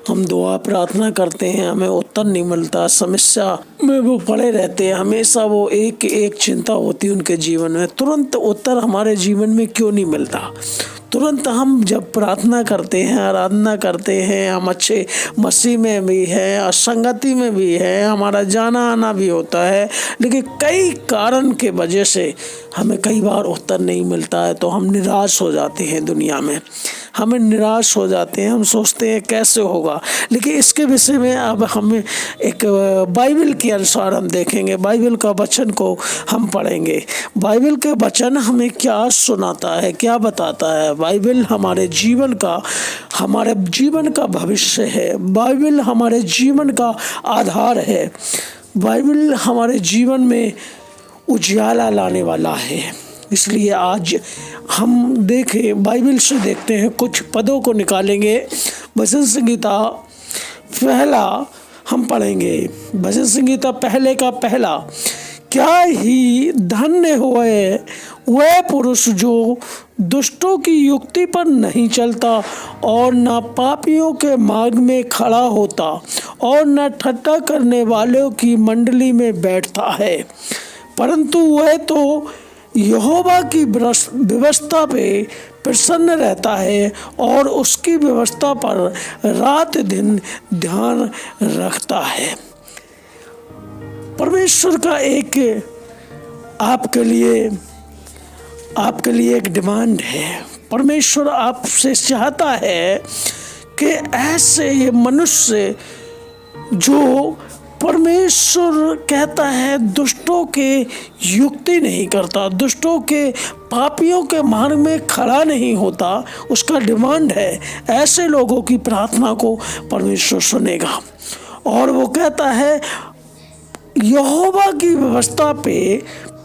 हम दुआ प्रार्थना करते हैं, हमें उत्तर नहीं मिलता, समस्या में वो पड़े रहते हैं, हमेशा वो एक एक चिंता होती है उनके जीवन में। तुरंत उत्तर हमारे जीवन में क्यों नहीं मिलता? तुरंत हम जब प्रार्थना करते हैं, आराधना करते हैं, हम अच्छे मसीह में भी हैं, असंगति में भी हैं, हमारा जाना आना भी होता है, लेकिन कई कारण के वजह से हमें कई बार उत्तर नहीं मिलता है, तो हम निराश हो जाते हैं दुनिया में, हमें निराश हो जाते हैं, हम सोचते हैं कैसे होगा। लेकिन इसके विषय में अब हम एक बाइबल के अनुसार हम देखेंगे, बाइबल का वचन को हम पढ़ेंगे। बाइबल के वचन हमें क्या सुनाता है, क्या बताता है? बाइबल हमारे जीवन का भविष्य है, बाइबल हमारे जीवन का आधार है, बाइबल हमारे जीवन में उजियाला लाने वाला है। इसलिए आज हम देखें, बाइबल से देखते हैं, कुछ पदों को निकालेंगे। भजन संगीता पहला हम पढ़ेंगे, भजन संगीता पहले का पहला। क्या ही धन्य हुए वह पुरुष जो दुष्टों की युक्ति पर नहीं चलता और न पापियों के मार्ग में खड़ा होता और न ठट्ठा करने वालों की मंडली में बैठता है, परंतु वह तो यहोवा की व्यवस्था पे प्रसन्न रहता है और उसकी व्यवस्था पर रात दिन ध्यान रखता है। परमेश्वर का एक आपके लिए एक डिमांड है। परमेश्वर आपसे चाहता है कि ऐसे मनुष्य जो परमेश्वर कहता है दुष्टों के युक्ति नहीं करता, दुष्टों के पापियों के मार्ग में खड़ा नहीं होता, उसका डिमांड है ऐसे लोगों की प्रार्थना को परमेश्वर सुनेगा। और वो कहता है यहोवा की व्यवस्था पे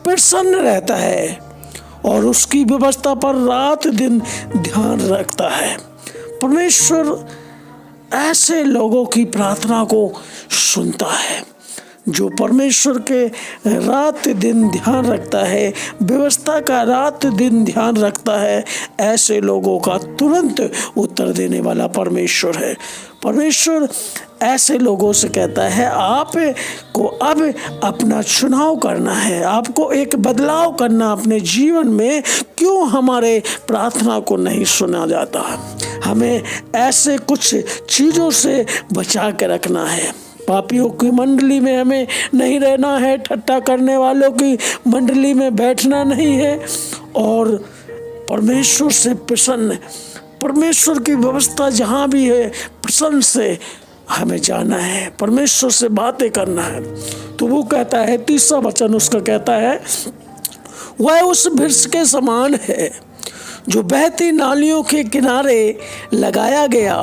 प्रसन्न रहता है और उसकी व्यवस्था पर रात दिन ध्यान रखता है। परमेश्वर ऐसे लोगों की प्रार्थना को सुनता है जो परमेश्वर के रात दिन ध्यान रखता है, व्यवस्था का रात दिन ध्यान रखता है। ऐसे लोगों का तुरंत उत्तर देने वाला परमेश्वर है। परमेश्वर ऐसे लोगों से कहता है आपको अब अपना चुनाव करना है, आपको एक बदलाव करना अपने जीवन में। क्यों हमारे प्रार्थना को नहीं सुना जाता? हमें ऐसे कुछ चीज़ों से बचा के रखना है। पापियों की मंडली में हमें नहीं रहना है, ठट्ठा करने वालों की मंडली में बैठना नहीं है, और परमेश्वर से प्रसन्न, परमेश्वर की व्यवस्था जहाँ भी है प्रसन्न से हमें जाना है, परमेश्वर से बातें करना है। तो वो कहता है, तीसरा वचन उसका कहता है, वह उस वृक्ष के समान है जो बहती नालियों के किनारे लगाया गया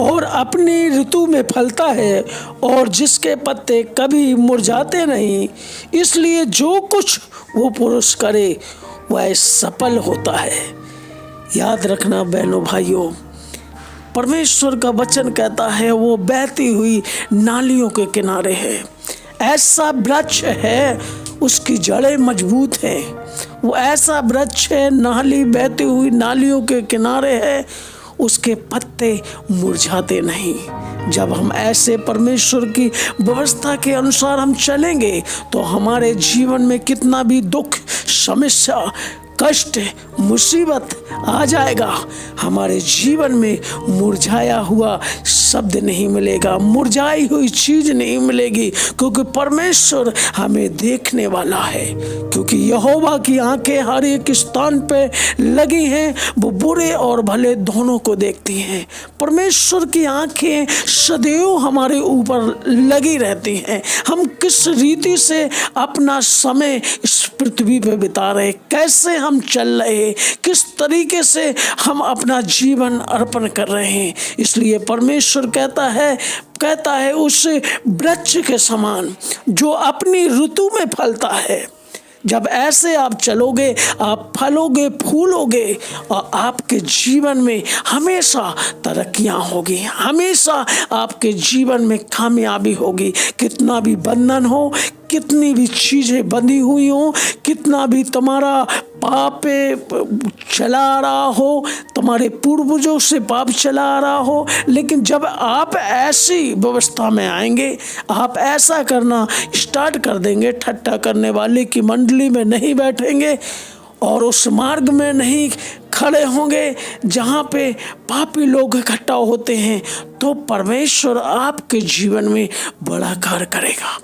और अपनी ऋतु में फलता है और जिसके पत्ते कभी मुरझाते नहीं, इसलिए जो कुछ वो पुरुष करे वह सफल होता है। याद रखना बहनों भाइयों, परमेश्वर का वचन कहता है वो बहती हुई नालियों के किनारे है। ऐसा वृक्ष है उसकी जड़ें मजबूत हैं, वो ऐसा वृक्ष है नाली बहती हुई नालियों के किनारे है, उसके पत्ते मुरझाते नहीं। जब हम ऐसे परमेश्वर की व्यवस्था के अनुसार हम चलेंगे तो हमारे जीवन में कितना भी दुख, समस्या, कष्ट, मुसीबत आ जाएगा, हमारे जीवन में मुरझाया हुआ शब्द नहीं मिलेगा, मुरझाई हुई चीज नहीं मिलेगी, क्योंकि परमेश्वर हमें देखने वाला है। क्योंकि यहोवा की आंखें हर एक स्थान पे लगी हैं, वो बुरे और भले दोनों को देखती हैं। परमेश्वर की आंखें सदैव हमारे ऊपर लगी रहती हैं। हम किस रीति से अपना समय इस पृथ्वी पे बिता रहे, कैसे हम चल रहे, किस तरीके से हम अपना जीवन अर्पण कर रहे हैं। इसलिए परमेश्वर कहता है उस वृक्ष के समान जो अपनी ऋतु में फलता है। जब ऐसे आप चलोगे, आप फलोगे, फूलोगे और आपके जीवन में हमेशा तरक्कियां होगी, हमेशा आपके जीवन में कामयाबी होगी। कितना भी बंधन हो, कितनी भी चीज़ें बंधी हुई हो, कितना भी तुम्हारा पाप चला रहा हो, तुम्हारे पूर्वजों से पाप चला आ रहा हो, लेकिन जब आप ऐसी व्यवस्था में आएंगे, आप ऐसा करना स्टार्ट कर देंगे, ठट्टा करने वाले की मंडली में नहीं बैठेंगे और उस मार्ग में नहीं खड़े होंगे जहाँ पे पापी लोग इकट्ठा होते हैं, तो परमेश्वर आपके जीवन में बड़ा कार्य करेगा।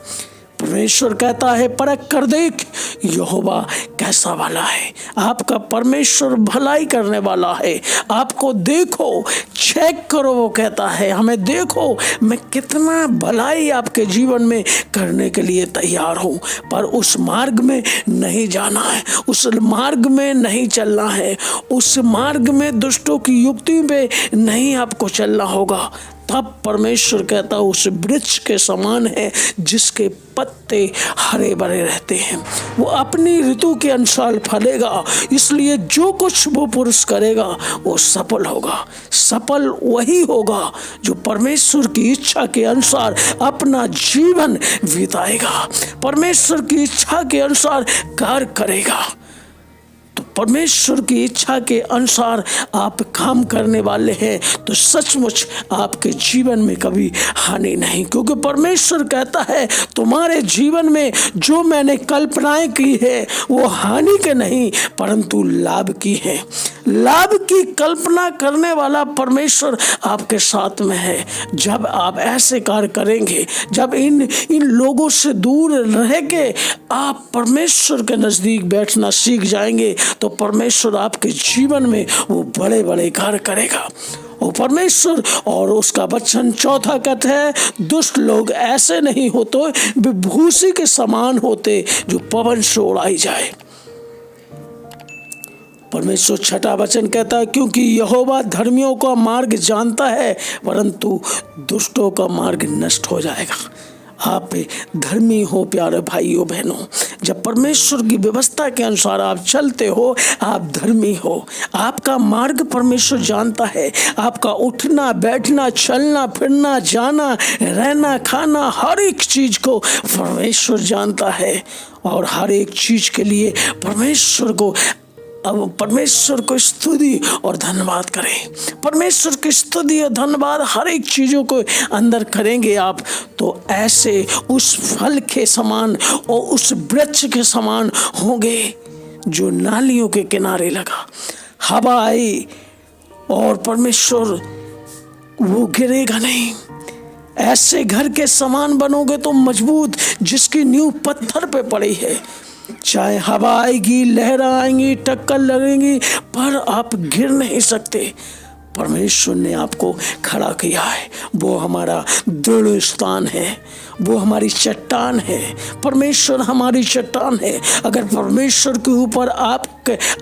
परमेश्वर कहता है परख कर देख यहोवा कैसा वाला है। आपका परमेश्वर भलाई करने वाला है। आपको देखो, चेक करो। वो कहता है हमें देखो, मैं कितना भलाई आपके जीवन में करने के लिए तैयार हूँ। पर उस मार्ग में नहीं जाना है, उस मार्ग में नहीं चलना है, उस मार्ग में दुष्टों की युक्ति पे नहीं आपको चलना होगा। तब परमेश्वर कहता उस वृक्ष के समान है जिसके पत्ते हरे भरे रहते हैं, वो अपनी ऋतु के अनुसार फलेगा। इसलिए जो कुछ वो पुरुष करेगा वो सफल होगा। सफल वही होगा जो परमेश्वर की इच्छा के अनुसार अपना जीवन बिताएगा, परमेश्वर की इच्छा के अनुसार कार्य करेगा। परमेश्वर की इच्छा के अनुसार आप काम करने वाले हैं तो सचमुच आपके जीवन में कभी हानि नहीं, क्योंकि परमेश्वर कहता है तुम्हारे जीवन में जो मैंने कल्पनाएं की है वो हानि के नहीं परंतु लाभ की है। लाभ की कल्पना करने वाला परमेश्वर आपके साथ में है। जब आप ऐसे कार्य करेंगे, जब इन लोगों से दूर रह के आप परमेश्वर के नज़दीक बैठना सीख जाएंगे तो परमेश्वर आपके जीवन में वो बड़े बड़े कार्य करेगा। वो परमेश्वर और उसका वचन चौथा कहता है दुष्ट लोग ऐसे नहीं होते, वे भूसी के समान होते जो पवन से उड़ाई जाए। परमेश्वर छठा वचन कहता है क्योंकि यहोवा धर्मियों का मार्ग जानता है परंतु दुष्टों का मार्ग नष्ट हो जाएगा। आप धर्मी हो प्यारे भाइयों बहनों, जब परमेश्वर की व्यवस्था के अनुसार आप चलते हो आप धर्मी हो। आपका मार्ग परमेश्वर जानता है, आपका उठना बैठना चलना फिरना जाना रहना खाना हर एक चीज को परमेश्वर जानता है। और हर एक चीज के लिए परमेश्वर को स्तुति और धन्यवाद करें। परमेश्वर की स्तुति और धन्यवाद हर एक चीज़ों को अंदर करेंगे आप तो ऐसे उस फल के समान और उस वृक्ष के समान होंगे जो नालियों के किनारे लगा। हवा आई और परमेश्वर वो गिरेगा नहीं। ऐसे घर के समान बनोगे तो मजबूत, जिसकी नींव पत्थर पे पड़ी है। चाहे हवा आएगी, लहर आएंगी, टक्कर लगेंगी, पर आप गिर नहीं सकते। परमेश्वर ने आपको खड़ा किया है, वो हमारा दृढ़ स्थान है, वो हमारी चट्टान है। परमेश्वर हमारी चट्टान है। अगर परमेश्वर के ऊपर आप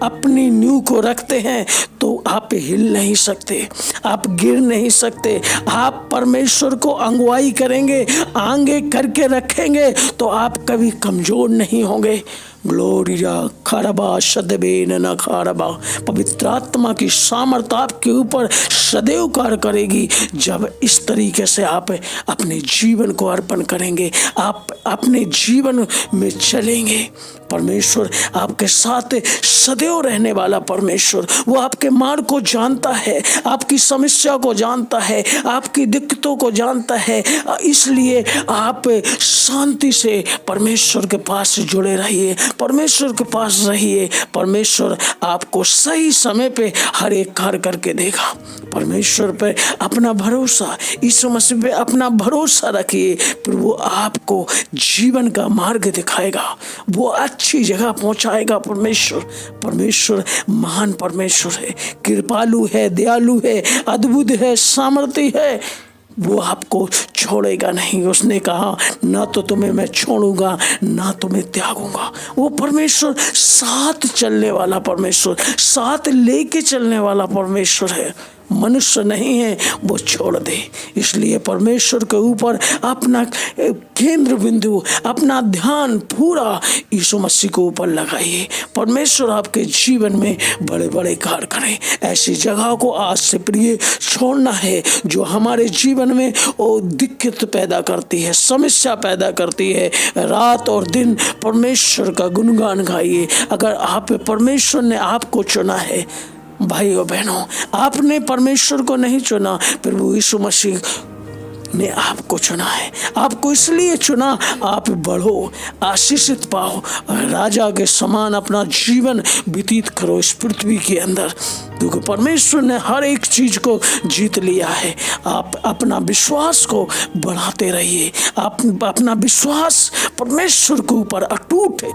अपनी नींव को रखते हैं तो आप हिल नहीं सकते, आप गिर नहीं सकते। आप परमेश्वर को अगुवाई करेंगे, आगे करके रखेंगे तो आप कभी कमजोर नहीं होंगे। ग्लोरिया खरबा सदबेन न खरबा, पवित्र आत्मा की सामर्थ आपके ऊपर सदैव कार्य करेगी जब इस तरीके से आप अपने जीवन को अर्पण करेंगे, आप अपने जीवन में चलेंगे। परमेश्वर आपके साथ सदैव रहने वाला परमेश्वर, वो आपके मार्ग को जानता है, आपकी समस्या को जानता है, आपकी दिक्कतों को जानता है। इसलिए आप शांति से परमेश्वर के पास जुड़े रहिए, परमेश्वर के पास रहिए। परमेश्वर आपको सही समय पे हर एक कार्य करके देगा। परमेश्वर पे अपना भरोसा, यीशु मसीह पे अपना भरोसा रखिए, फिर वो आपको जीवन का मार्ग दिखाएगा, वो अच्छी जगह पहुंचाएगा। परमेश्वर महान परमेश्वर है, कृपालु है, दयालु है, अद्भुत है, सामर्थी है। वो आपको छोड़ेगा नहीं। उसने कहा ना तो तुम्हें मैं छोड़ूंगा ना तुम्हें त्यागूंगा। वो परमेश्वर साथ चलने वाला परमेश्वर, साथ लेके चलने वाला परमेश्वर है, मनुष्य नहीं है वो छोड़ दे। इसलिए परमेश्वर के ऊपर अपना केंद्र बिंदु, अपना ध्यान पूरा यीशु मसीह के ऊपर लगाइए। परमेश्वर आपके जीवन में बड़े बड़े कार्य करें। ऐसी जगह को आज से प्रिय छोड़ना है जो हमारे जीवन में वो दिक्कत पैदा करती है, समस्या पैदा करती है। रात और दिन परमेश्वर का गुणगान गाइए। अगर आप परमेश्वर ने आपको चुना है, भाइयों बहनों, आपने परमेश्वर को नहीं चुना, प्रभु यीशु मसीह ने आपको चुना है। आपको इसलिए चुना, आप बढ़ो, आशीषित पाओ, राजा के समान अपना जीवन व्यतीत करो इस पृथ्वी के अंदर, क्योंकि परमेश्वर ने हर एक चीज को जीत लिया है। आप अपना विश्वास को बढ़ाते रहिए। आप अपना विश्वास परमेश्वर के ऊपर अटूट है।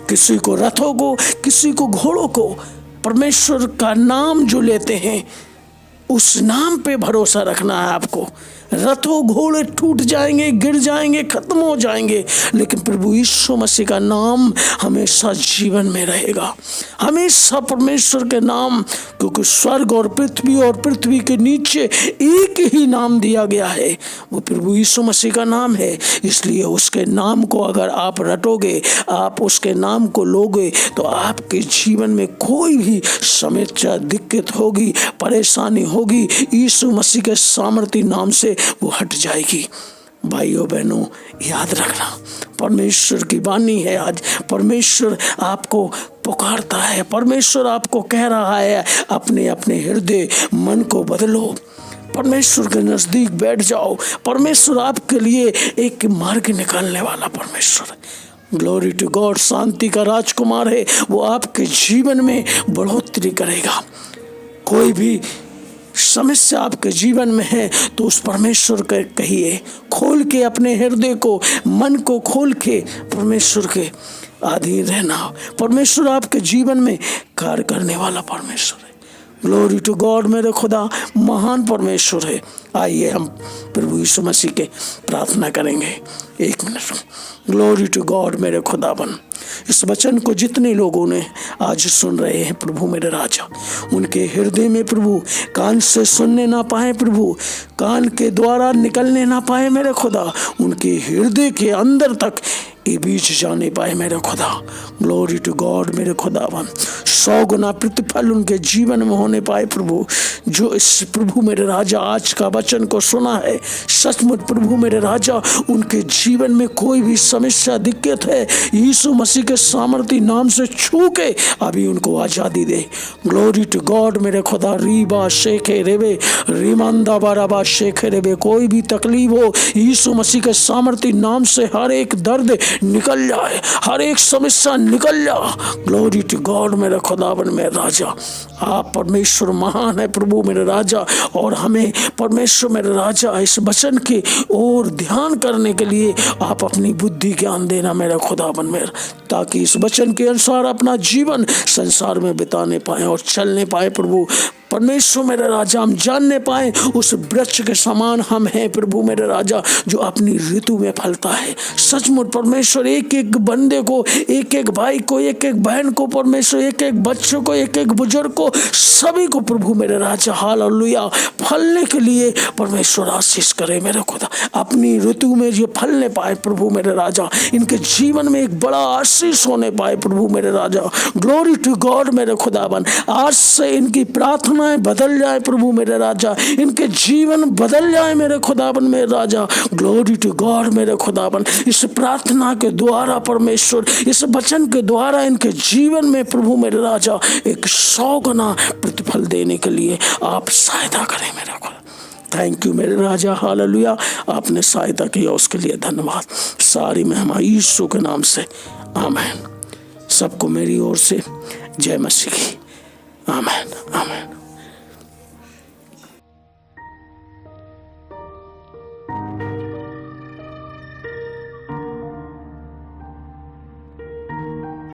किसी को रथों को, किसी को घोड़ों को, परमेश्वर का नाम जो लेते हैं उस नाम पे भरोसा रखना है आपको। रथों घोड़े टूट जाएंगे, गिर जाएंगे, खत्म हो जाएंगे, लेकिन प्रभु यीशु मसीह का नाम हमेशा जीवन में रहेगा। हमेशा परमेश्वर के नाम, क्योंकि स्वर्ग और पृथ्वी के नीचे एक ही नाम दिया गया है, वो प्रभु यीशु मसीह का नाम है। इसलिए उसके नाम को अगर आप रटोगे, आप उसके नाम को लोगे, तो आपके जीवन में कोई भी समस्या, दिक्कत होगी, परेशानी होगी, यीशु मसीह के सामर्थी नाम से वो हट जाएगी। भाइयों बहनों, याद रखना, परमेश्वर की वाणी है आज। परमेश्वर आपको पुकारता है, परमेश्वर आपको कह रहा है, अपने अपने हृदय मन को बदलो, परमेश्वर के नजदीक बैठ जाओ। परमेश्वर आपके लिए एक मार्ग निकालने वाला परमेश्वर है। Glory to God. शांति का राजकुमार है, वो आपके जीवन में बढ़ोतरी करेगा। कोई भी समस्या आपके जीवन में है तो उस परमेश्वर के कहिए, खोल के अपने हृदय को, मन को खोल के परमेश्वर के अधीन रहना। परमेश्वर आपके जीवन में कार्य करने वाला परमेश्वर है। Glory to God. मेरे खुदा महान परमेश्वर है। आइए हम प्रभु यीशु मसीह के प्रार्थना करेंगे। एक मिनट। Glory to God. मेरे खुदावन, इस वचन को जितने लोगों ने आज सुन रहे हैं प्रभु मेरे राजा, उनके हृदय में प्रभु कान से सुनने ना पाए, प्रभु कान के द्वारा निकलने ना पाए मेरे खुदा, उनके हृदय के अंदर तक ये बीज जाने पाए मेरे खुदा। Glory to God. मेरे खुदावन, 100 गुना प्रतिफल उनके जीवन में होने पाए प्रभु। जो इस प्रभु मेरे राजा आज का वचन को सुना है, सचमुच प्रभु मेरे राजा, उनके जीवन में कोई भी समस्या, दिक्कत है, यीशु मसीह के सामर्थी नाम से छू के अभी उनको आजादी दे। Glory to God. मेरे खुदा, रीबा शेखे रेबे, रीमांदा बाराबा शेखे रेबे, कोई भी तकलीफ हो, यीशु मसीह के सामर्थी नाम से हर एक दर्द निकल जाए, हर एक समस्या निकल जा। Glory to God. मेरे खुदावन मेरे राजा, आप परमेश्वर महान है प्रभु मेरे राजा, और हमें परमेश्वर मेरे राजा इस वचन की ओर ध्यान करने के लिए आप अपनी बुद्धि ज्ञान देना मेरा खुदावन मेरे, ताकि इस वचन के अनुसार अपना जीवन संसार में बिताने पाए और चलने पाए प्रभु परमेश्वर मेरे राजा। हम जानने पाए उस वृक्ष के समान हम हैं प्रभु मेरे राजा, जो अपनी ऋतु में फलता है। सचमुच परमेश्वर, एक एक बंदे को, एक एक भाई को, एक एक बहन को, परमेश्वर एक एक बच्चों को, एक एक बुजुर्ग को, सभी को प्रभु मेरे राजा हालेलुया फलने के लिए परमेश्वर आशीष करे मेरे खुदा। अपनी ऋतु में ये फलने पाए प्रभु मेरे राजा, इनके जीवन में एक बड़ा आशीष होने पाए प्रभु मेरे राजा। Glory to God. मेरे खुदावन, आज से इनकी प्रार्थना बदल जाए प्रभु मेरे राजा, इनके जीवन बदल जाए मेरे खुदावन मेरे राजा। Glory to God. मेरे खुदावन, इस प्रार्थना के द्वारा परमेश्वर, इस वचन के द्वारा इनके जीवन में प्रभु मेरे राजा एक 100 गुना प्रतिफल देने के लिए आप सहायता करें मेरे खुदा। थैंक यू मेरे राजा, हालेलुया। आपने सहायता किया उसके लिए धन्यवाद। सारी महिमा यीशु के नाम से, आमीन। सबको मेरी ओर से जय मसीह की। आमीन, आमीन।